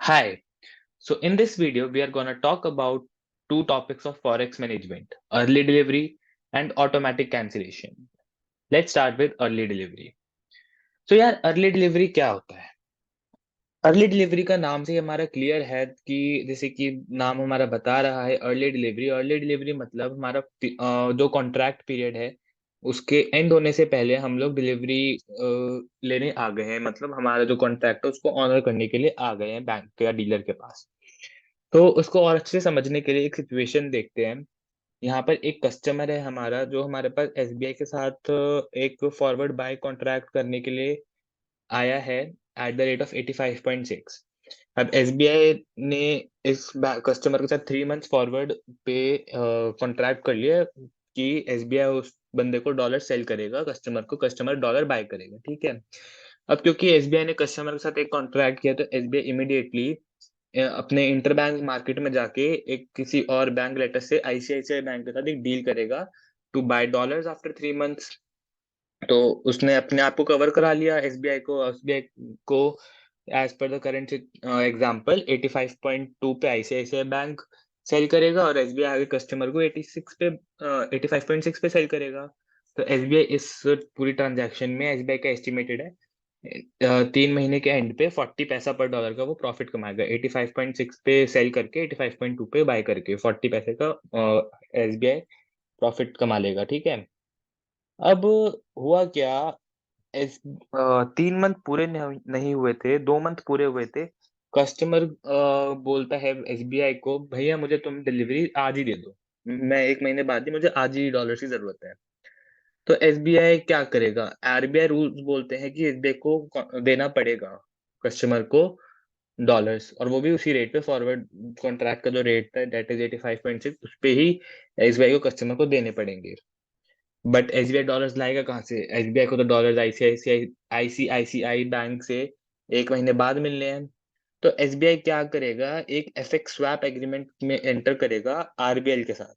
Hi. So in this video, we are going to talk about two topics of Forex management, early delivery and automatic cancellation. Let's start with early delivery. So यार early delivery क्या होता है? Early delivery का नाम से ही हमारा clear है कि जैसे कि नाम हमारा बता रहा है अर्ली डिलीवरी मतलब हमारा जो कॉन्ट्रैक्ट पीरियड है उसके एंड होने से पहले हम लोग डिलीवरी लेने आ गए हैं, मतलब हमारा जो कॉन्ट्रैक्ट है उसको ऑनर करने के लिए आ गए हैं बैंक या डीलर के पास। तो उसको और अच्छे से समझने के लिए एक सिचुएशन देखते हैं। यहाँ पर एक कस्टमर है हमारा जो हमारे पास एसबीआई के साथ एक फॉरवर्ड बाय कॉन्ट्रैक्ट करने के लिए आया है एट द रेट ऑफ 85.6। अब एसबीआई ने इस कस्टमर के साथ 3 मंथ्स फॉरवर्ड पे कॉन्ट्रैक्ट कर लिया कि एसबीआई उस बंदे को डॉलर सेल करेगा, कस्टमर डॉलर बाय करेगा, ठीक है। अब क्योंकि एसबीआई ने कस्टमर के साथ एक कॉन्ट्रैक्ट किया तो एसबीआई इमीडिएटली अपने इंटरबैंक मार्केट में जाके एक किसी और बैंक लेटर से आईसीआईसीआई बैंक के साथ एक डील करेगा to buy dollars after 3 months. तो उसने अपने आप को कवर करा लिया एसबीआई को as per the current example 85.2 पे आईसीआईसीआई बैंक सेल करेगा और एसबीआई आगे कस्टमर को 85.6 पे सेल करेगा। तो एसबीआई इस पूरी ट्रांजैक्शन में एसबीआई का एस्टिमेटेड है 3 महीने के एंड पे 40 पैसा पर डॉलर का वो प्रॉफिट कमाएगा, 85.6 पे सेल करके 85.2 पे बाय करके 40 पैसे का एसबीआई प्रॉफिट कमा लेगा, ठीक है। अब हुआ क्या, 3 मंथ पूरे नहीं हुए थे, 2 मंथ पूरे हुए थे। कस्टमर बोलता है एसबीआई को, भैया मुझे तुम डिलीवरी आज ही दे दो, मैं 1 महीने बाद ही, मुझे आज ही डॉलर की जरूरत है। तो एसबीआई क्या करेगा, आरबीआई रूल्स बोलते हैं कि एसबीआई को देना पड़ेगा कस्टमर को डॉलर्स, और वो भी उसी रेट पे, फॉरवर्ड कॉन्ट्रैक्ट का जो रेट था दैट इज 85.6, उस पे ही एसबीआई को कस्टमर को देने पड़ेंगे। बट एसबीआई डॉलर्स लाएगा कहाँ से, एसबीआई को तो डॉलर्स आईसीआईसीआई बैंक से 1 महीने बाद मिलने हैं। तो एसबीआई क्या करेगा, एक एफएक्स स्वैप एग्रीमेंट में एंटर करेगा आरबीएल के साथ,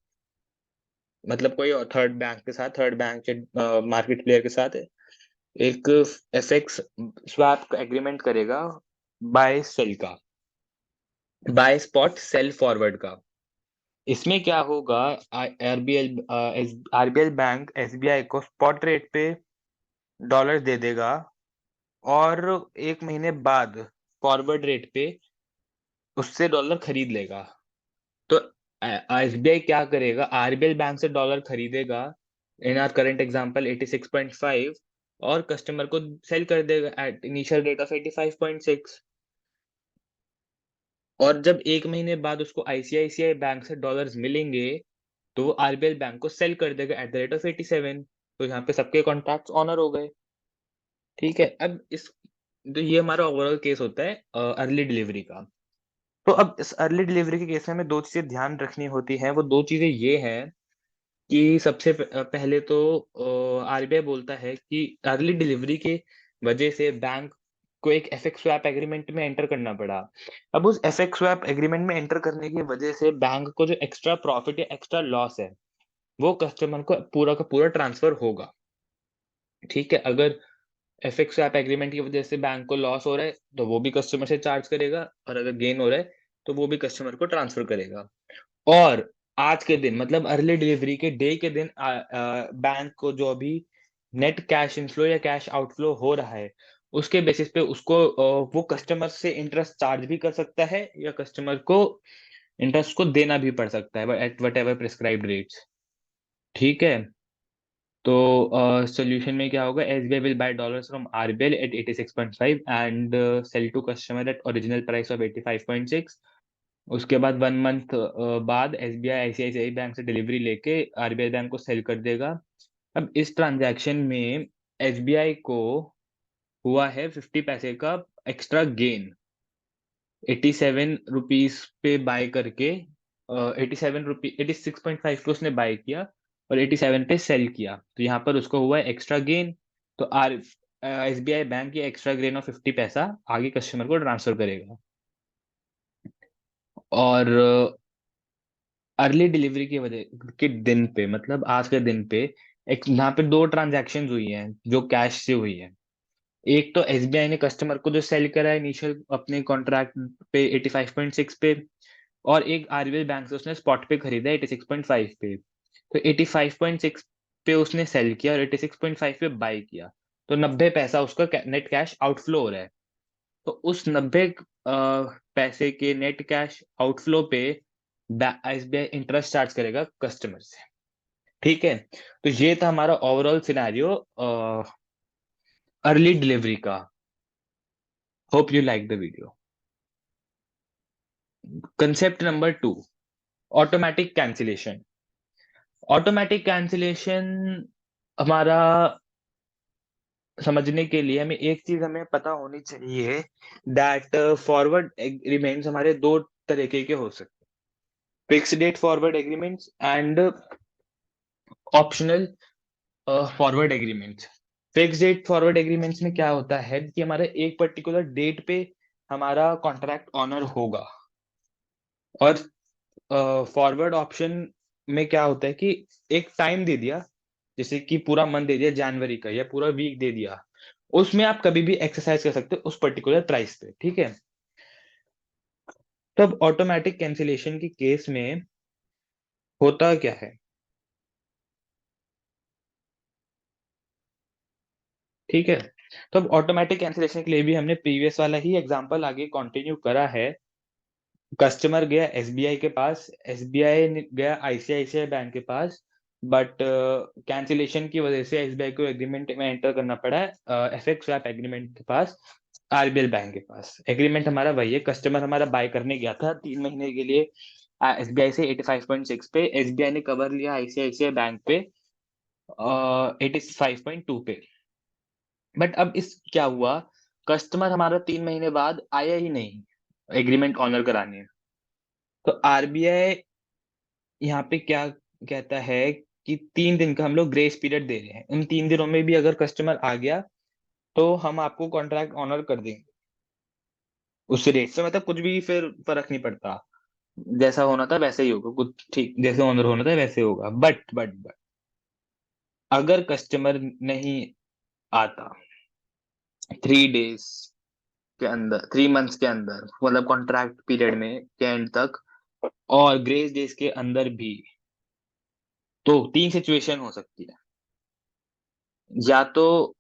मतलब कोई और थर्ड बैंक के मार्केट प्लेयर के साथ एक एफएक्स स्वैप एग्रीमेंट करेगा बाय सेल का, बाय स्पॉट सेल फॉरवर्ड का। इसमें क्या होगा, आरबीएल आरबीएल बैंक एसबीआई को स्पॉट रेट पे डॉलर दे देगा और 1 महीने बाद फॉरवर्ड रेट पे उससे डॉलर खरीद लेगा। तो एसबीआई क्या करेगा, आरबीएल बैंक से डॉलर खरीदेगा इन आर करंट एग्जांपल 86.5 और कस्टमर को सेल कर देगा एट इनिशियल रेट ऑफ 85.6। और जब 1 महीने बाद उसको आईसीआईसीआई बैंक से डॉलर्स मिलेंगे तो वो आरबीएल बैंक को सेल कर देगा एट द रेट ऑफ 87। तो यहाँ पे सबके कॉन्ट्रैक्ट्स ऑनर हो गए, ठीक है। अब इस तो ये हमारा ओवरऑल केस होता है अर्ली डिलीवरी का। तो अब इस अर्ली डिलीवरी के केस में हमें 2 चीज़ें ध्यान रखनी होती हैं, वो 2 चीज़ें ये हैं कि सबसे पहले तो आरबीआई बोलता है कि अर्ली डिलीवरी के वजह से बैंक को एक एफएक्स स्वैप एग्रीमेंट में एंटर करना पड़ा। अब उस एफएक्स स्वैप एग्रीमेंट में एंटर करने की वजह से बैंक को जो एक्स्ट्रा प्रॉफिट या एक्स्ट्रा लॉस है, वो कस्टमर को पूरा का पूरा ट्रांसफर होगा, ठीक है। अगर एफएक्स स्वैप एग्रीमेंट की वजह से बैंक को लॉस हो रहा है तो वो भी कस्टमर से चार्ज करेगा, और अगर गेन हो रहा है तो वो भी कस्टमर को ट्रांसफर करेगा। और आज के दिन मतलब अर्ली डिलीवरी के डे के दिन बैंक को जो अभी नेट कैश इनफ्लो या कैश आउटफ्लो हो रहा है उसके बेसिस पे उसको वो कस्टमर से इंटरेस्ट चार्ज भी कर सकता है या कस्टमर को इंटरेस्ट को देना भी पड़ सकता है at whatever prescribed rates, ठीक है। तो सॉल्यूशन में क्या होगा, SBI will buy dollars from RBL at 86.5 and sell to customer at original price of 85.6। उसके बाद 1 मंथ बाद एसबीआई आईसीआईसीआई बैंक से डिलीवरी लेके आरबीआई बैंक को सेल कर देगा। अब इस ट्रांजैक्शन में एसबीआई को हुआ है 50 पैसे का एक्स्ट्रा गेन, 87 रुपीज पे बाय करके 86.5 पे उसने बाय किया और 87 पे सेल किया, तो यहाँ पर उसको हुआ है एक्स्ट्रा गेन। तो एसबीआई बैंक ये एक्स्ट्रा गेन ऑफ 50 पैसा आगे कस्टमर को ट्रांसफर करेगा। और अर्ली डिलीवरी की वजह के दिन पे, मतलब आज के दिन पे, एक यहाँ पे 2 ट्रांजैक्शन हुई हैं जो कैश से हुई है। एक तो एसबीआई ने कस्टमर को जो सेल करा है इनिशियल अपने कॉन्ट्रैक्ट पे 85.6 पे, और एक आरबीएल बैंक से उसने स्पॉट पे खरीदा 86.5 पे। तो 85.6 पे उसने सेल किया और 86.5 पे बाय किया, तो 90 पैसा उसका नेट कैश आउटफ्लो हो रहा है। तो उस 90 पैसे के नेट कैश आउटफ्लो पे एसबीआई इंटरेस्ट चार्ज करेगा कस्टमर से। ठीक है, तो ये था हमारा ओवरऑल सिनेरियो अर्ली डिलीवरी का। Hope you like the video. Concept number 2, automatic cancellation. Automatic cancellation हमारा समझने के लिए हमें एक चीज हमें पता होनी चाहिए, दैट फॉरवर्ड एग्रीमेंट्स हमारे दो तरीके के हो सकते हैं, fix date forward agreements and optional forward agreements. Fix date forward agreements में क्या होता है कि हमारा एक पर्टिकुलर डेट पे हमारा कॉन्ट्रैक्ट ऑनर होगा, और फॉरवर्ड ऑप्शन में क्या होता है कि एक टाइम दे दिया, जैसे कि पूरा मंथ दे दिया जनवरी का या पूरा वीक दे दिया, उसमें आप कभी भी एक्सरसाइज कर सकते हो उस पर्टिकुलर प्राइस पे। ठीक है, तब ऑटोमेटिक कैंसिलेशन के केस में होता क्या है, ठीक है। तो अब ऑटोमेटिक कैंसिलेशन के लिए भी हमने प्रीवियस वाला ही एग्जांपल आगे कंटिन्यू करा है। कस्टमर गया एसबीआई के पास, एसबीआई गया आईसीआईसीआई बैंक के पास, बट कैंसिलेशन की वजह से एसबीआई को एग्रीमेंट में एंटर करना पड़ा एफएक्स स्वैप एग्रीमेंट के पास, आरबीएल बैंक के पास। एग्रीमेंट हमारा वही है, कस्टमर हमारा बाय करने गया था 3 महीने के लिए एसबीआई से 85.6 पे, एसबीआई ने कवर लिया आईसीआईसीआई बैंक पे 85.2 पे। बट अब इस क्या हुआ, कस्टमर हमारा 3 महीने बाद आया ही नहीं एग्रीमेंट ऑनर कराने। तो आरबीआई यहाँ पे क्या कहता है कि 3 दिन का हम लोग ग्रेस पीरियड दे रहे हैं, उन 3 दिनों में भी अगर कस्टमर आ गया तो हम आपको कॉन्ट्रैक्ट ऑनर कर देंगे उस रेट से, मतलब कुछ भी फिर फर्क नहीं पड़ता, जैसा होना था वैसे ही होगा, कुछ ठीक जैसे ऑनर होना था वैसे होगा। बट अगर कस्टमर नहीं आता 3 डेज के अंदर, 3 मंथ्स के अंदर, मतलब कॉन्ट्रैक्ट पीरियड में के एंड तक, और ग्रेस डेज के अंदर भी, तो 3 सिचुएशन हो सकती है। या तो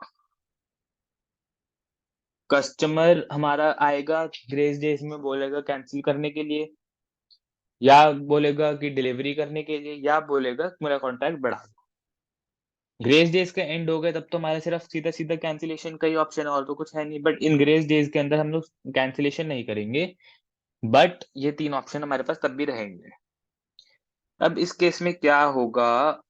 कस्टमर हमारा आएगा ग्रेस डेज में, बोलेगा कैंसिल करने के लिए, या बोलेगा कि डिलीवरी करने के लिए, या बोलेगा मेरा कॉन्ट्रैक्ट बढ़ा दो। ग्रेस डेज का एंड हो गया तब तो हमारा सिर्फ सीधा सीधा कैंसिलेशन का ही ऑप्शन है, और तो कुछ है नहीं। बट इन ग्रेस डेज के अंदर हम लोग कैंसिलेशन नहीं करेंगे, बट ये 3 ऑप्शन हमारे पास तब भी रहेंगे। अब इस केस में क्या होगा,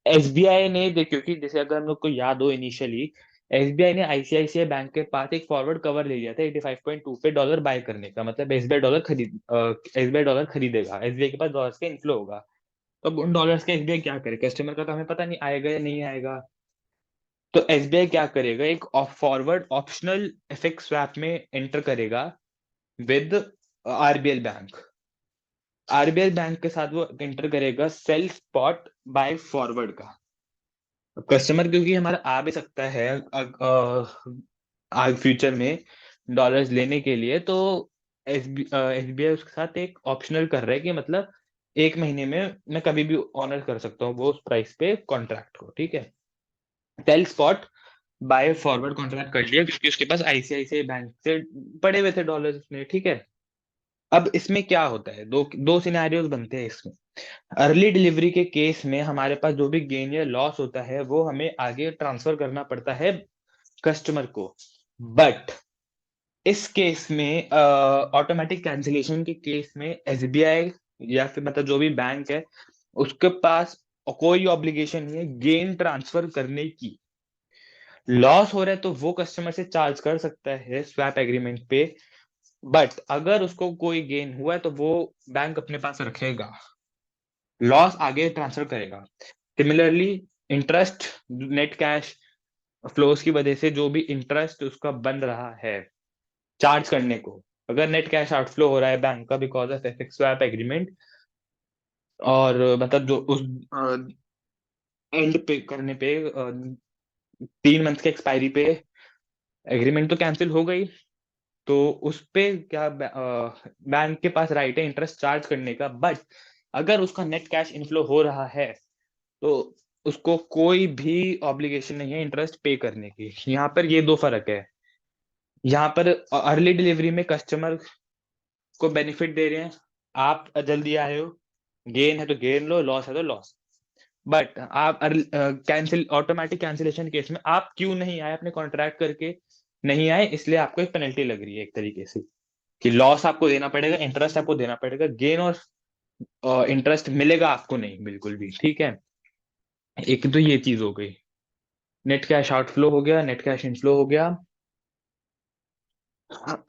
एसबीआई ने क्योंकि जैसे अगर हम लोग को याद हो इनिशियली, एसबीआई ने आईसीआईसीआई बैंक के पास एक फॉरवर्ड कवर ले लिया था 85.2 पे डॉलर बाय करने का, मतलब एसबीआई डॉलर खरीदेगा, एसबीआई के पास डॉलर्स का इन्फ्लो होगा। तो अब उन डॉलर्स का एसबीआई क्या करे, कस्टमर का तो हमें पता नहीं आएगा या नहीं आएगा। तो एसबीआई क्या करेगा, एक फॉरवर्ड ऑप्शनल एफएक्स स्वैप में एंटर करेगा with RBL bank. RBL bank के साथ वो एंटर करेगा सेल स्पॉट बाय फॉरवर्ड का। कस्टमर क्योंकि हमारा आ भी सकता है आगे फ्यूचर में डॉलर्स लेने के लिए, तो एसबीआई उसके साथ एक ऑप्शनल कर रहा है कि मतलब 1 महीने में मैं कभी भी ऑनर कर सकता हूँ वो उस प्राइस पे कॉन्ट्रैक्ट को। ठीक है, sell spot buy forward contract कर लिया क्योंकि उसके पास आईसीआईसीआई बैंक से पड़े हुए थे डॉलर्स उसने। ठीक है, अब इसमें क्या होता है, दो दो सिनेरियोज बनते हैं इसमें। अर्ली डिलीवरी के केस में हमारे पास जो भी गेन या लॉस होता है वो हमें आगे ट्रांसफर करना पड़ता है कस्टमर को। बट इस केस में ऑटोमेटिक कैंसिलेशन के केस में एसबीआई या फिर मतलब जो भी बैंक है उसके पास कोई ऑब्लिगेशन नहीं है गेन ट्रांसफर करने की। लॉस हो रहा है तो वो कस्टमर से चार्ज कर सकता है स्वैप एग्रीमेंट पे, बट अगर उसको कोई गेन हुआ है तो वो बैंक अपने पास रखेगा, लॉस आगे ट्रांसफर करेगा। Similarly interest, net cash flows की वजह से जो भी इंटरेस्ट उसका बन रहा है चार्ज करने को, अगर नेट कैश आउटफ्लो हो रहा है बैंक का because of FX swap agreement, और मतलब जो उस एंड पे करने पे 3 मंथ के एक्सपायरी पे एग्रीमेंट तो कैंसिल हो गई, तो उस पे क्या बैंक के पास राइट है इंटरेस्ट चार्ज करने का। बट अगर उसका नेट कैश इनफ्लो हो रहा है तो उसको कोई भी ऑब्लिगेशन नहीं है इंटरेस्ट पे करने की। यहाँ पर ये दो फर्क है। यहाँ पर अर्ली डिलीवरी में कस्टमर को बेनिफिट दे रहे हैं, आप जल्दी आए हो, गेन है तो गेन लो, लॉस है तो लॉस। बट आप कैंसिल ऑटोमेटिक कैंसिलेशन केस में आप क्यों नहीं आए, अपने कॉन्ट्रैक्ट करके नहीं आए, इसलिए आपको एक पेनल्टी लग रही है एक तरीके से, कि लॉस आपको देना पड़ेगा, इंटरेस्ट आपको देना पड़ेगा, गेन और इंटरेस्ट मिलेगा आपको नहीं बिल्कुल भी। ठीक है, एक तो ये चीज हो गई। नेट कैश आउटफ्लो हो गया, नेट कैश इनफ्लो हो गया,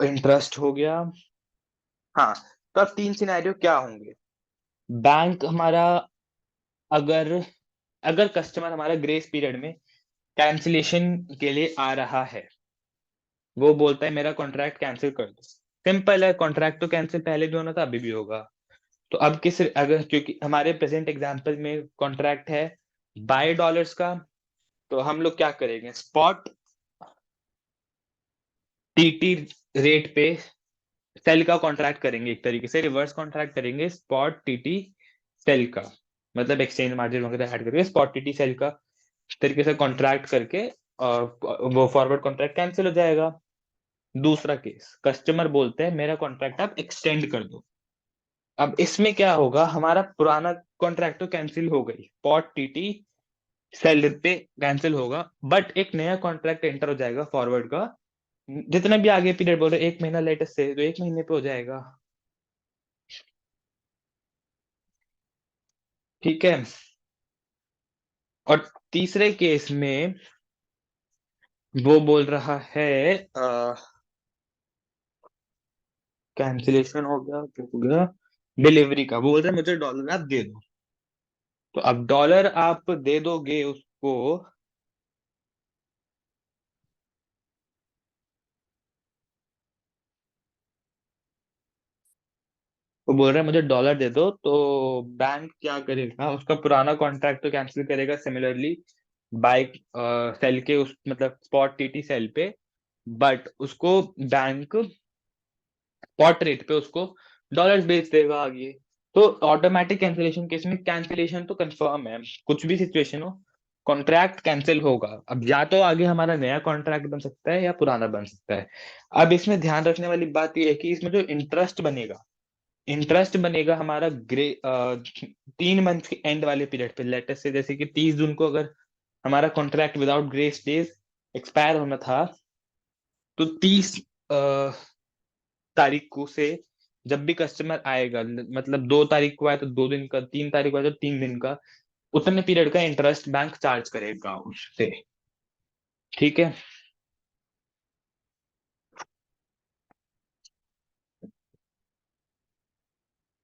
इंटरेस्ट हो गया। हाँ, तो अब 3 सिनेरियो क्या होंगे। बैंक हमारा, अगर अगर कस्टमर हमारा ग्रेस पीरियड में कैंसिलेशन के लिए आ रहा है, वो बोलता है मेरा कॉन्ट्रैक्ट कैंसिल कर दो। सिंपल है, कॉन्ट्रैक्ट तो कैंसिल पहले भी होना था, अभी भी होगा। तो अब किस, अगर क्योंकि हमारे प्रेजेंट एग्जांपल में कॉन्ट्रैक्ट है बाय डॉलर्स का, तो हम लोग क्या करेंगे, स्पॉट टीटी रेट पे सेल का कॉन्ट्रैक्ट करेंगे, एक तरीके से रिवर्स कॉन्ट्रैक्ट करेंगे स्पॉट टीटी सेल का, मतलब एक्सचेंज मार्जिन वगैरह ऐड करके स्पॉट टीटी सेल का इस तरीके से कॉन्ट्रैक्ट करके वो फॉरवर्ड कॉन्ट्रैक्ट कैंसिल हो जाएगा। दूसरा केस, कस्टमर बोलते हैं मेरा कॉन्ट्रैक्ट आप एक्सटेंड कर दो। अब इसमें क्या होगा, हमारा पुराना कॉन्ट्रैक्ट तो कैंसिल हो गई, स्पॉट टीटी सेल पे कैंसिल होगा, बट एक नया कॉन्ट्रैक्ट एंटर हो जाएगा फॉरवर्ड का। जितना भी आगे पीरियड बोल रहे 1 महीना लेटेस्ट से, तो 1 महीने पे हो जाएगा। ठीक है, और तीसरे केस में वो बोल रहा है कैंसिलेशन हो गया, क्या हो गया, डिलीवरी का, वो बोल रहा है मुझे डॉलर आप दे दो। तो अब डॉलर आप दे दोगे उसको, वो बोल रहा है मुझे डॉलर दे दो, तो बैंक क्या करेगा, उसका पुराना कॉन्ट्रैक्ट तो कैंसिल करेगा सिमिलरली बाय सेल के उस मतलब स्पॉट टीटी सेल पे, बट उसको बैंक स्पॉट रेट पे उसको डॉलर्स बेच देगा आगे। तो ऑटोमेटिक कैंसिलेशन केस में कैंसिलेशन तो कंफर्म है, कुछ भी सिचुएशन हो कॉन्ट्रैक्ट कैंसिल होगा। अब या तो आगे हमारा नया कॉन्ट्रैक्ट बन सकता है या पुराना बन सकता है। अब इसमें ध्यान रखने वाली बात यह है कि इसमें जो इंटरेस्ट बनेगा हमारा 3 मंथ के एंड वाले पीरियड पे, लेटेस्ट से जैसे कि 30 जून को अगर हमारा contract without grace days expire होना था, तो 30 तारीख को से जब भी कस्टमर आएगा, मतलब 2 तारीख को आया तो 2 दिन का, 3 तारीख को आया तो 3 दिन का, उतने पीरियड का इंटरेस्ट बैंक चार्ज करेगा उससे। ठीक है,